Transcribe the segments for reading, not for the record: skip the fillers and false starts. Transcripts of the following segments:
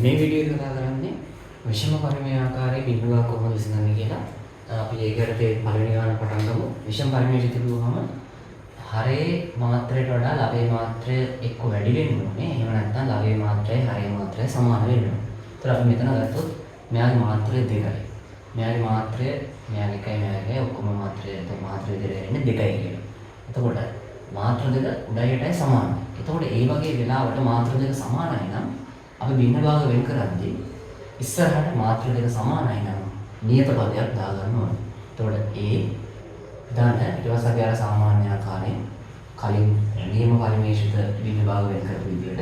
මේ වීඩියෝ එක කතා කරන්නේ විෂම පරිමේය ආකාරයේ බිඳුවක් කොහොමද විසඳන්නේ කියලා. අපි ඒකට පළවෙනි ගාන පටන් ගමු. විෂම පරිමේය තිබුවහම හරේ මාත්‍රයට වඩා ලවයේ මාත්‍රය එක්ක වැඩි වෙන්න ඕනේ. එහෙම නැත්නම් ලවයේ මාත්‍රයයි හරේ මාත්‍රයයි සමාන වෙන්න ඕනේ. ඒතර අපි මෙතන ගත්තොත් මෙයාගේ මාත්‍රය 2යි. මෙයාගේ මාත්‍රය මෙයාගේ එකයි මෙයාගේ ඔක්කොම මාත්‍රය දෙක වෙන්නේ 2යි කියලා. එතකොට මාත්‍ර දෙක උඩයටයි සමානයි. එතකොට ඒ වගේ වෙලාවට මාත්‍ර දෙක සමානයි නම් අපි භින්න භාග වෙන් කරද්දී ඉස්සරහට මාත්‍ර දෙක සමානයි නම් නියත පදයක් දාගන්න ඕනේ. එතකොට දාන ඊට පස්සේ අපි අර සාමාන්‍ය ආකාරයෙන් කලින් නියම පරිමේෂිත භින්න භාග වෙන් කරපු විදිහට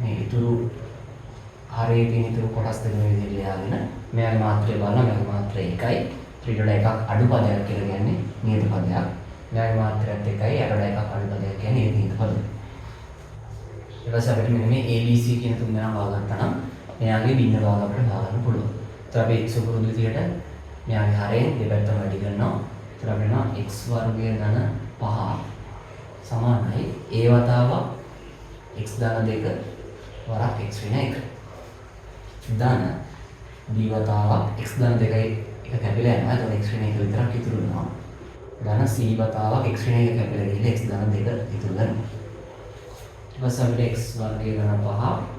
මේ ඉතුරු හරේ තියෙන ඉතුරු කොටස් දෙක මේ විදිහට ලියාගෙන මෙයාගේ මාත්‍රය බලලා මෙයාගේ මාත්‍රය 1යි ඊට වඩා එකක් අඩු පදයක් කියලා කියන්නේ නියත පදයක්. මෙයාගේ මාත්‍රයත් 1යි ඊට වඩා එකක් අඩු පදයක් කියන්නේ නියත පදයක්. ඊට පස්සේ අපිට මෙන්න මේ ABC කියන තුන් දෙනා වාගත්තා නම් මෙයාගේ භින්න භාග අපිට හොයාගන්න පුළුවන්. ඒතර අපි x පුරුදු විදිහට මෙයාගේ හරයෙන් දෙපැත්තම වැඩි කරනවා. ඒතර අපිට නම් x වර්ගය ධන 5 සමානයි a වතාවක් x ධන 2 වරක් x වෙන 1. ධන b වතාවක් x ධන 2යි එක කැපිලා යනවා. ඒතකොට x වෙන 1 විතරක් ඉතුරු වෙනවා. ධන c වතාවක් x වෙන 1 කැපිලා ගිහලා x ධන 2 ඉතුරු වෙනවා. ඊට පස්සේ අපිට x වර්ගය ධන 5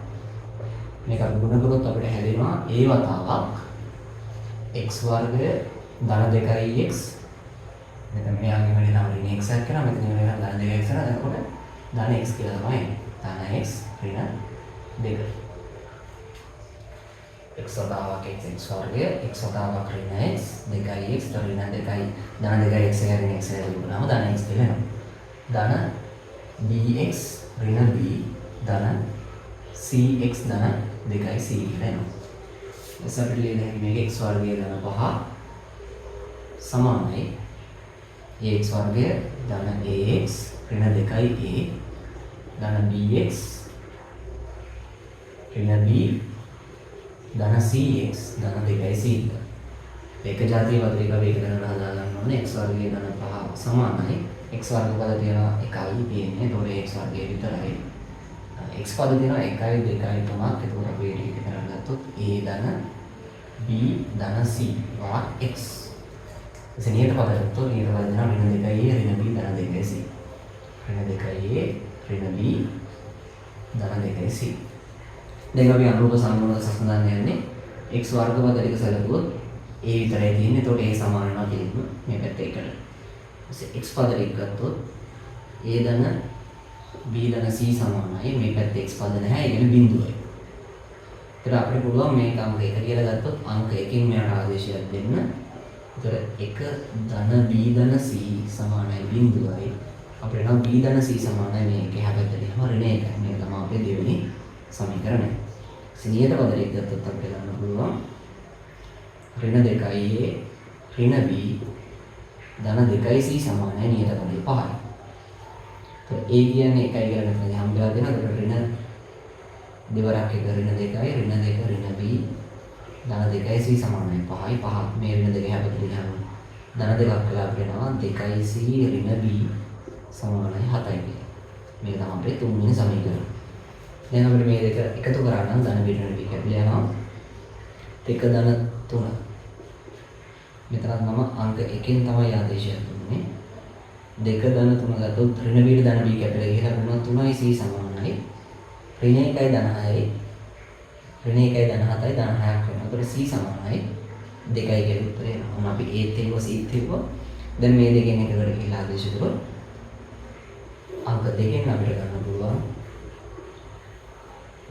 මේක ගුණ කරොත් අපිට හැදෙනවා a වතාවක් x වර්ගය ධන 2x මෙතන මෙයාගේ වැඩි නම් ඍණ x එකක් කරා මෙතන වෙන ධන 2x කරා එතකොට ධන x කියලා තමයි ධන x ඍණ 2 x වතාවක් x වර්ගය x වතාවක් ඍණ x 2x ඍණ 2යි ධන 2x ඍණ x එක තිබුණාම ධන x වෙනවා ධන bx ඍණ b ධන cx ධන 2යි c වෙනවා. එතකොට අපිට ලියන්න හැකි මේක x වර්ගය ධන 5 සමානයි ax වර්ගය ධන ax ඍණ 2යි a ධන bx ඍණ b ධන cx ධන 2යි c. ඒක ජාතිය වර්ගයක වේග ගණන හදා ගන්න ඕනේ. x වර්ගය ධන 5 සමානයි x වර්ග පද තියෙනවා 1යි තියෙන්නේ. ඒතකොට x වර්ගය විතරයි. x පද තියෙනවා 1යි 2යි 3ක්. ඒතකොට අපි ඒක කරලා ගත්තොත් a ධන b ධන c වරක් x. එසේ නියත පද ගත්තොත් නියත පද දෙනවා ඍණ 2යි a ඍණ b ධන 2යි c. ඍණ 2යි a ඍණ b ධන 2යි c. දැන් අපි අනුරූප සම්මත සසඳන්න යන්නේ x වර්ග පද ටික සැලකුවොත් a විතරයි තියෙන්නේ. ඒතකොට a සමාන වෙනවා කියන්නේ මේ පැත්ත එකට. ඊට x පද ටික ගත්තොත් a ධන b ධන c සමානයි. මේ පැත්තේ x පද නැහැ. ඒ කියන්නේ බිඳුවයි. ඒතර අපිට පුළුවන් මේක අංක 1 කියලා ගත්තොත් අංක 1කින් මෙයාට ආදේශයක් දෙන්න. ඒතර 1 ධන b ධන c සමානයි බිඳුවයි. අපිට නම් b ධන c සමානයි මේක එහා පැත්තට එහෙම ඍණ 1යි. මේක තමයි අපේ දෙවෙනි සමීකරණය. සිනියත පද ටික ගත්තොත් අපිට ගන්න පුළුවන් ඍණ 2යි a ඍණ b ධන 2යි c සමානයි නියත පදේ 5යි. તો a කියන්නේ 1යි කියලා මෙතන හම්බෙලා දෙනවා. ඒකට ඍණ දෙවරක් එක ඍණ 2යි ඍණ 2 ඍණ b ධන 2යි c සමානයි 5යි. 5 මේ ඍණ 2 හැපෙට ගියාම ධන 2ක් වෙලා වෙනවා 2යි c ඍණ b සමානයි 7යි කියලා. මේක තමයි අපේ තුන්වෙනි සමීකරණය. දැන් අපිට මේ දෙක එකතු කරා නම් ධන b ඍණ b කැපිලා යනවා 2 ධන 3. මෙතන මම අංක 1කින් තමයි ආදේශය දුන්නේ. 2 ධන 3 ගත්තොත් ඍණ b ධන b කැපිලා ගිහලා වුණා 3යි c සමානයි ඍණ 1යි ධන 6යි ඍණ 1යි ධන 7යි ධන 6ක් වෙනවා. ඒතකොට c සමානයි 2යි කියලා උත්තරේ එනවා. අපි ඒත් එක්ක cත් එක්ක දැන් මේ දෙකෙන් එකකට ගිහලා ආදේශ කරොත් අංක 2කින් අපිට ගන්න පුළුවන්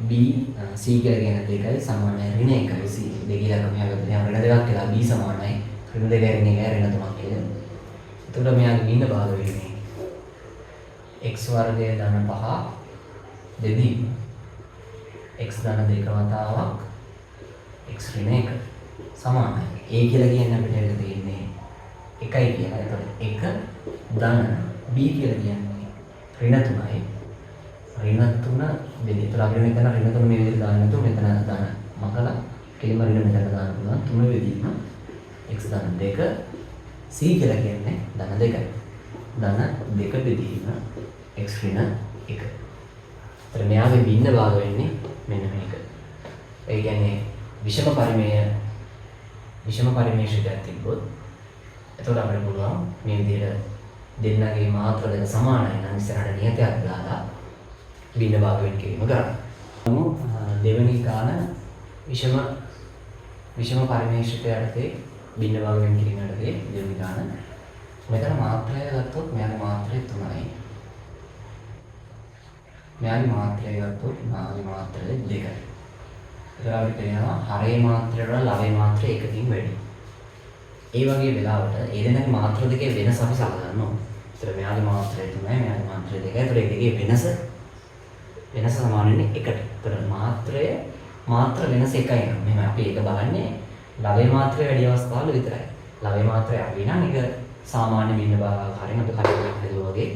b c කියලා කියන 2යි සමානයි ඍණ 1යි c. දෙකේ ළඟ මෙහා පැත්තේ ඍණ 2ක් කියලා b සමානයි ඍණ 2යි ඍණ 1යි ඍණ 3ක් කියලා. එතකොට මෙයාගේ භින්න භාග වෙන්නේ x වර්ගය ධන 5 දෙදී x ධන 2 වතාවක් x ඍණ 1 සමානයි. a කියලා කියන්නේ අපිට එන්න තියෙන්නේ 1යි කියලා. එතකොට 1 ධන b කියලා කියන්නේ ඍණ 3යි. ඍණ 3 දෙදී. ඒතර අපිට මෙතන ඍණ 3 මේ විදිහට දාන්න නැතුව මෙතන ධන මකලා කෙලිම ඍණ මෙතන දාන්න පුළුවන්. 3 වෙදීම x ධන 2 c කියලා කියන්නේ ධන 2යි. ධන 2 බෙදීම x ඍණ 1. ඒතර මෙයාගේ භින්න භාග වෙන්නේ මෙන්න මේක. ඒ කියන්නේ විෂම පරිමේෂකයක් තිබ්බොත් එතකොට අපිට පුළුවන් මේ විදිහට දෙන්නගේ මාත්‍ර දෙක සමානයි නම් ඉස්සරහට නියතයක් දාලා බින්න භාග වෙන් කිරීම කරන්න. දෙවෙනි ගාන විෂම පරිමේෂකයට යටතේ බින්න භාග වෙන් කිරීම යටතේ දෙවෙනි ගාන. මෙතන මාත්‍රය ගත්තොත් මෙයාගේ මාත්‍රය 3යි. මෙයාගේ මාත්‍රය ගත්තොත් නාගේ මාත්‍රය 2යි. ඒක අපිට පේනවා හරේ මාත්‍රය වල ලවේ මාත්‍රය එකකින් වැඩි. ඒ වගේ වෙලාවට ඒ දෙනාගේ මාත්‍ර දෙකේ වෙනස අපි සලකන්න ඕනේ. ඒතර මෙයාගේ මාත්‍රය 3යි මෙයාගේ මාත්‍රය 2යි. ඒතර ඒ දෙකේ වෙනස සමාන වෙන්නේ 1ට. ඒතර මාත්‍ර වෙනස එකයි නම් මෙහෙම අපි ඒක බලන්නේ ලවේ මාත්‍රය වැඩි අවස්ථාවල විතරයි. ලවේ මාත්‍රය අඩු නම් ඒක සාමාන්‍ය බින්න භාගාකාරයෙන් අපි කලින් හදුවා වගේ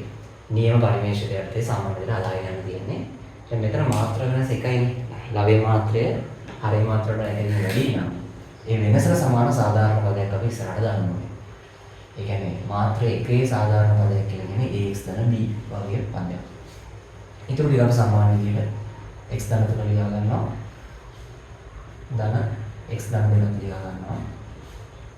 නියම පරිමේෂකයට යටතේ සාමාන්‍ය විදිහට හදාගෙන යන්න තියෙන්නේ. දැන් මෙතන මාත්‍ර වෙනස එකයිනේ. ලවේ මාත්‍රය හරේ මාත්‍රයට එකකින් වැඩි නම් ඒ වෙනසට සමාන සාධාරණ පදයක් අපි ඉස්සරහට දාන්න ඕනේ. ඒ කියන්නේ මාත්‍ර එකේ සාධාරණ පදයක් කියලා කියන්නේ ax ධන b වගේ පදයක්. ඊට ටික අපි සාමාන්‍ය විදිහට x ධන 3 ලියා ගන්නවා. ධන x ධන 2 ලියා ගන්නවා.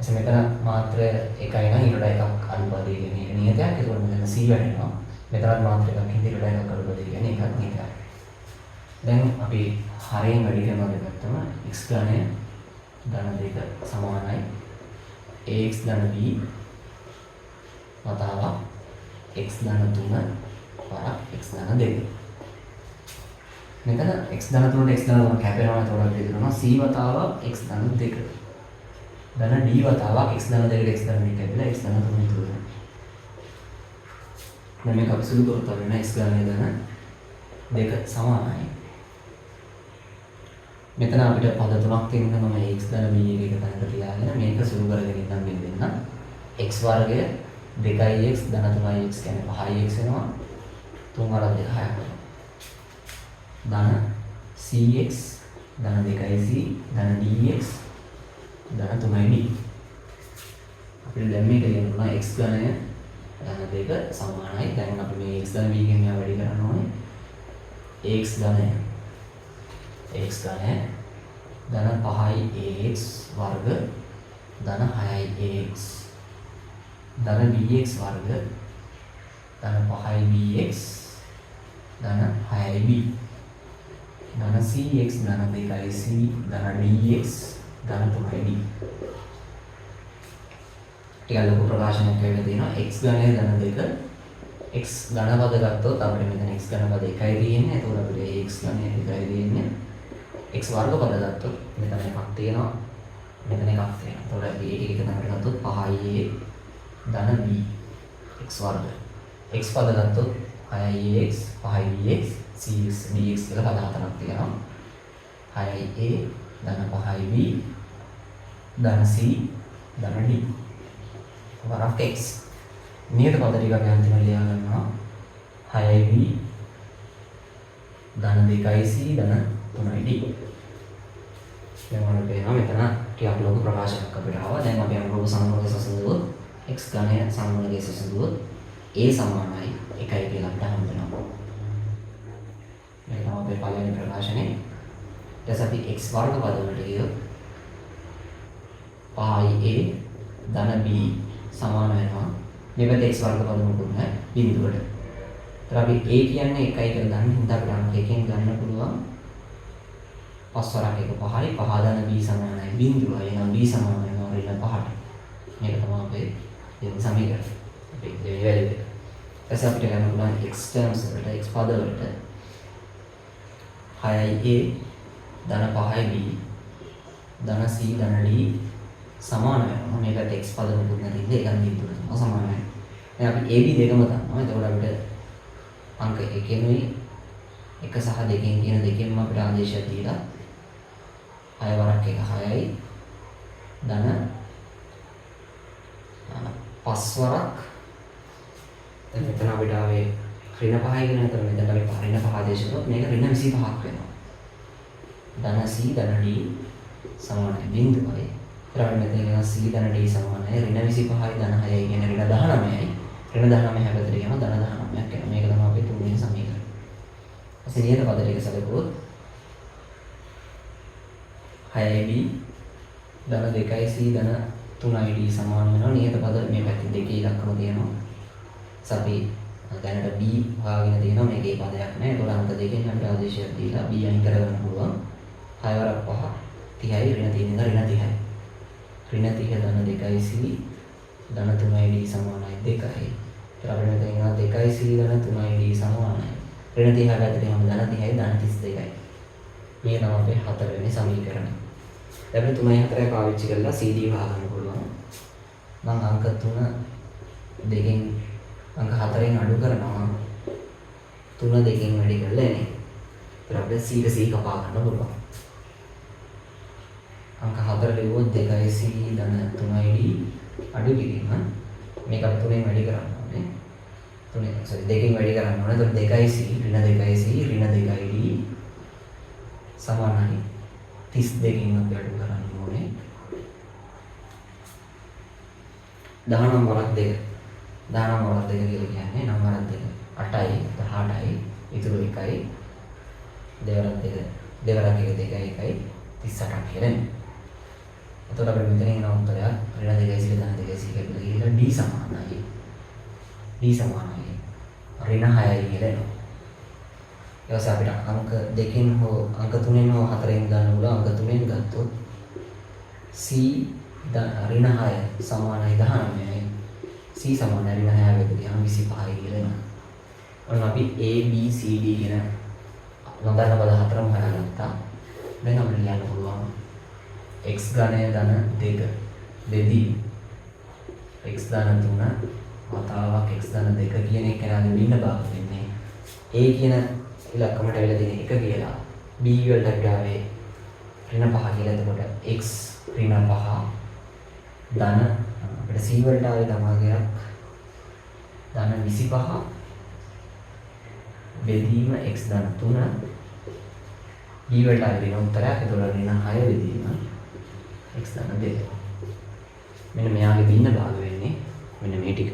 එසේ මෙතන මාත්‍ර එකයි නම් ඊට එකක් අනුපදේ කියන්නේ ඒක නියතයක්. ඒකවල මෙතන c වැඩෙනවා. මෙතනත් මාත්‍ර එකක් හින්දා ඊට එකක් අනුපදේ කියන්නේ ඒකත් නියතයක්. දැන් අපි හරයෙන් වැඩි කරනවා දෙපැත්තම x ධනය ධන 2 සමානයි ax ධන b වතාවක් x ධන 3 වරක් x ධන 2. මෙතන x ධන 3ට x ධන 3 කැපෙනවා. එතකොට අපිට දෙනවා c වතාවක් x ධන 2 ධන d වතාවක් x ධන 2ට x ධන 2 කැපිලා x ධන 3 ඉතුරු වෙනවා. දැන් මේක අපි සුළු කරලා බලන්න x ධන 2 සමානයි. මෙතන අපිට පද තුනක් තියෙනවා. මම x ධන b එක තැනකට තියාගෙන මේක සුළු කරගෙන ඉඳන් දෙන්න. x වර්ගය 2x ධන 3x කියන්නේ 5x වෙනවා. 3 වරක් 2 6ක් වෙනවා. ධන cx ධන 2c ධන dx ධන 3d. අපිට දැන් මේක ලියන්න පුළුවන් x ධනය ධන 2 සමානයි. දැන් අපි මේ x ධන b ගෙන් මෙයා වැඩි කරන්න ඕනේ. x ධනය ධන 5යි ax වර්ග ධන 6යි ax ධන bx වර්ග ධන 5යි bx ධන 6යි b ධන cx ධන 2යි c ධන dx ධන 3යි d. ටිකක් ලොකු ප්‍රකාශනයක් වෙලා තියෙනවා. x ධනය ධන 2 x ධන පද ගත්තොත් අපිට මෙතන x ධන පද 1යි තියෙන්නේ. එතකොට අපිට x ධනය 2යි තියෙන්නේ. x වර්ග පද ගත්තොත් මෙතන එකක් තියෙනවා. මෙතන එකක් තියෙනවා. එතකොට අපි ඒක එක තැනකට ගත්තොත් 5a ධන b x වර්ග. x පද ගත්තොත් 6ax 5bx cx dx කියලා පද හතරක් තියෙනවා. 6a ධන 5b ධන c ධන d වරක් x. නියත පද ටික අපි අන්තිමට ලියා ගන්නවා. 6b ධන 2c ධන 3d. දැන් මොනවද වෙනවා මෙතන ටිකක් ලොකු ප්‍රකාශනයක් අපිට ආවා. දැන් අපි අනුරූප සමනෝලයේ සසඳුවොත් x ඝනය සමනෝලයේ සසඳුවොත් a සමානයි 1යි කියලා අපිට හම්බ වෙනවා. මේක තමයි අපේ පළවෙනි ප්‍රකාශනය. ඊට අපි x වර්ග පද වලට ගියොත් πa ධන b සමාන වෙනවා. මේ පැත්තේ x වර්ග පද මොකුත් නැහැ බිඳුවට. ඒතර අපි a කියන්නේ 1යි කියලා ගන්න හින්දා අපිට අංක එකෙන් ගන්න පුළුවන්. 5 වරක් 1 5යි 5 ධන b සමානයි බිඳුවයි. එහෙනම් b සමාන වෙනවා ඍණ 5ට. මේක තමයි අපේ දෙවෙනි සමීකරණය. අපි දෙවෙනි වැලිය එක. ඊට අපිට ගන්න පුළුවන් x terms වලට x පද වලට 6යි a ධන 5යි b ධන c ධන d සමාන වෙනවා. මේකට x පද මොකුත් නැති ඉතින් ඒකත් බිඳුවට තමයි සමාන වෙන්නේ. දැන් අපි ab දෙකම දන්නවා. එතකොට අපිට අංක 1 1 සහ 2 කියන දෙකෙන්ම අපිට ආදේශයක් දීලා 6 වරක් 1 6යි ධන 5 වරක් දැන් මෙතන අපිට ආවේ ඍණ 5යි කියන එක. මෙතන අපි ඍණ 5 ආදේශ කරොත් මේක ඍණ 25ක් වෙනවා. ධන c ධන d සමානයි බිඳුවයි. ඊළඟට මෙතන කියන c ධන d සමානයි ඍණ 25යි ධන 6යි කියන ඍණ 19යි. ඍණ 19 හැබැයි කියනවා ධන 19ක් වෙනවා. මේක තමයි අපේ තුන්වෙනි සමීකරණය. අසලියට පද ටික සැලකුවොත් 6යි b ධන 2යි c ධන 3යි d සමාන වෙනවා. නියත පද මේ පැත්තේ දෙකේ ඉලක්කම තියෙනවා. අපි දැනට b හොයාගෙන තියෙනවා. මේකේ පදයක් නැහැ. ඒතකොට අංක දෙකෙන් අපිට ආදේශයක් දීලා b අයින් කරගන්න පුළුවන්. 6 වරක් 5 30යි ඍණ 3 ඉඳලා ඍණ 30යි. ඍණ 30 ධන 2යි c ධන 3යි d සමානයි 2යි. ඒතර අපිට මෙතන එනවා 2යි c ධන 3යි d සමානයි. ඍණ 30 පැත්තට යනම ධන 30යි ධන 32යි. මේ තමයි අපේ හතරවෙනි සමීකරණය. දැන් 3යි 4යි පාවිච්චි කරලා CD වහගන්න පුළුවන්. මම අංක 3 දෙකෙන් අංක 4ෙන් අඩු කරනවා 3 දෙකෙන් වැඩි කරලා එන්නේ. ඒතර අපිට C ට C කපා ගන්න පුළුවන්. අංක 4 ලිව්වොත් 2යි C ධන 3යි D අඩු කිරීම මේක අපි 3ෙන් වැඩි කරන්න ඕනේ. 2කින් වැඩි කරන්න ඕනේ. ඒතර 2යි C ඍණ 2යි C ඍණ 2යි D සමානයි 32කින් අපි අඩු කරන්න ඕනේ. 19 වරක් 2 19 වරක් 2 කියලා කියන්නේ 9 වරක් 2 8යි 18යි ඉතුරු 1යි 2 වරක් 2 2 වරක් 1 2යි 1යි 38ක් කියලා එන්නේ. එතකොට අපිට මෙතන එන උත්තරය ඍණ 2යි c ධන 2යි c කියලා ගිහිල්ලා d සමානයි ඍණ 6යි කියලා එනවා. ඊට අපිට අංක 2කින් හෝ අංක 3ෙන් හෝ 4ෙන් ගන්න පුළුවන්. අංක 3ෙන් ගත්තොත් c ඍණ 6 සමානයි 19යි. c සමානයි ඍණ 6 වෙද්දී ගියාම 25යි කියලා එනවා. ඔන්න අපි a b c d කියන නොදන්න පද හතරම හොයාගත්තා. දැන් අපිට ලියන්න පුළුවන් x ඝනය ධන 2 දෙදී x ධන 3 වතාවක් x ධන 2 කියන එක නේද බින්න භාග වෙන්නේ. a කියන ඉලක්කමට වෙලා තියෙන 1 කියලා. b වලට ගාවේ ඍණ 5 කියලා. එතකොට x ඍණ 5 ධන අපිට c වලට ආවේ ධමාගයක් ධන 25 බෙදීම x ධන 3 b වලට ආවේ වෙන උත්තරයක්. එතකොට ඍණ 6 බෙදීම x ධන 2. මෙන්න මෙයාගේ බින්න භාග වෙන්නේ මෙන්න මේ ටික.